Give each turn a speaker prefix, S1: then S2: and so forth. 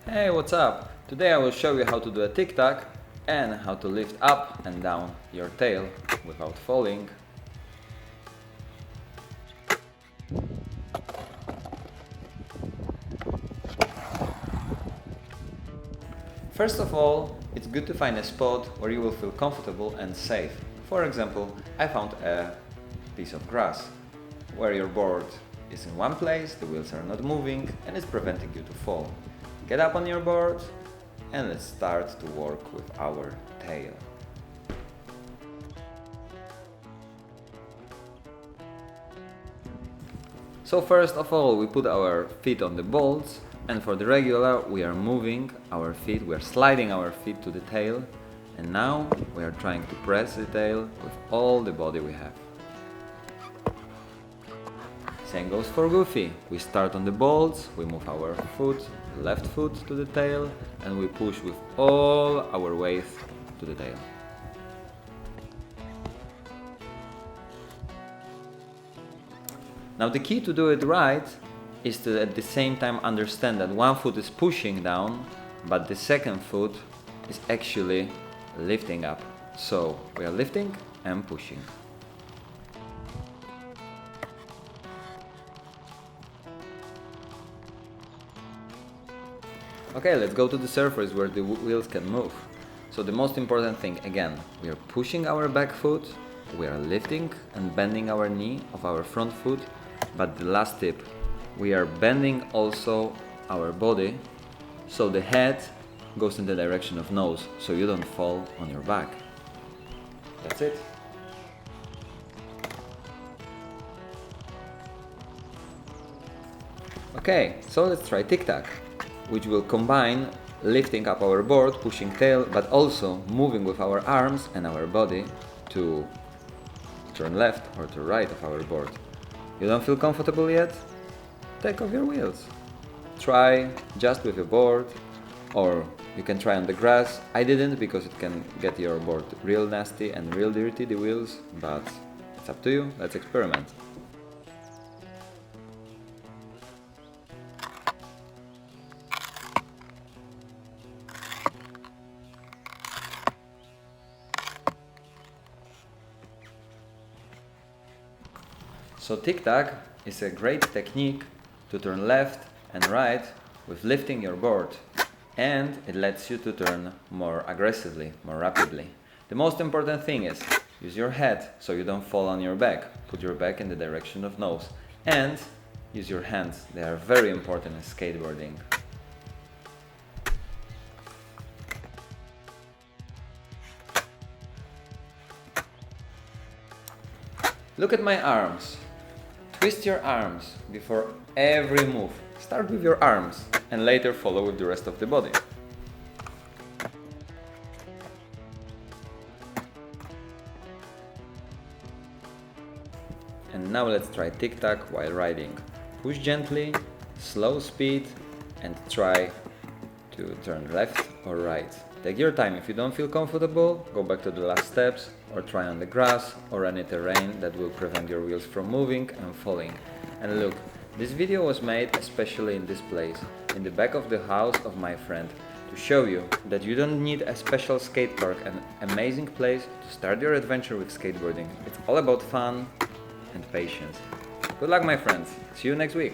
S1: Hey, what's up? Today I will show you how to do a Tic Tac and how to lift up and down your tail without falling. First of all, it's good to find a spot where you will feel comfortable and safe. For example, I found a piece of grass where your board is in one place, the wheels are not moving and it's preventing you to fall. Get up on your board and let's start to work with our tail. So first of all, we put our feet on the bolts, and for the regular we are moving our feet, we are sliding our feet to the tail, and now we are trying to press the tail with all the body we have. Same goes for Goofy. We start on the bolts, we move our foot, left foot to the tail, and we push with all our weight to the tail. Now the key to do it right is to at the same time understand that one foot is pushing down, but the second foot is actually lifting up. So we are lifting and pushing. Okay, let's go to the surface where the wheels can move. So the most important thing, again, we are pushing our back foot, we are lifting and bending our knee of our front foot, but the last tip, we are bending also our body so the head goes in the direction of nose, so you don't fall on your back. That's it. Okay, so let's try Tic Tac, which will combine lifting up our board, pushing tail, but also moving with our arms and our body to turn left or to right of our board. You don't feel comfortable yet? Take off your wheels. Try just with your board, or you can try on the grass. I didn't because it can get your board real nasty and real dirty, the wheels, but it's up to you. Let's experiment. So Tic Tac is a great technique to turn left and right with lifting your board, and it lets you to turn more aggressively, more rapidly. The most important thing is use your head so you don't fall on your back. Put your back in the direction of nose, and use your hands. They are very important in skateboarding. Look at my arms. Twist your arms before every move. Start with your arms and later follow with the rest of the body. And now let's try Tic Tac while riding. Push gently, slow speed, and try to turn left or right. Take your time. If you don't feel comfortable, go back to the last steps or try on the grass or any terrain that will prevent your wheels from moving and falling. And look, this video was made especially in this place, in the back of the house of my friend, to show you that you don't need a special skate park, an amazing place to start your adventure with skateboarding. It's all about fun and patience. Good luck, my friends. See you next week.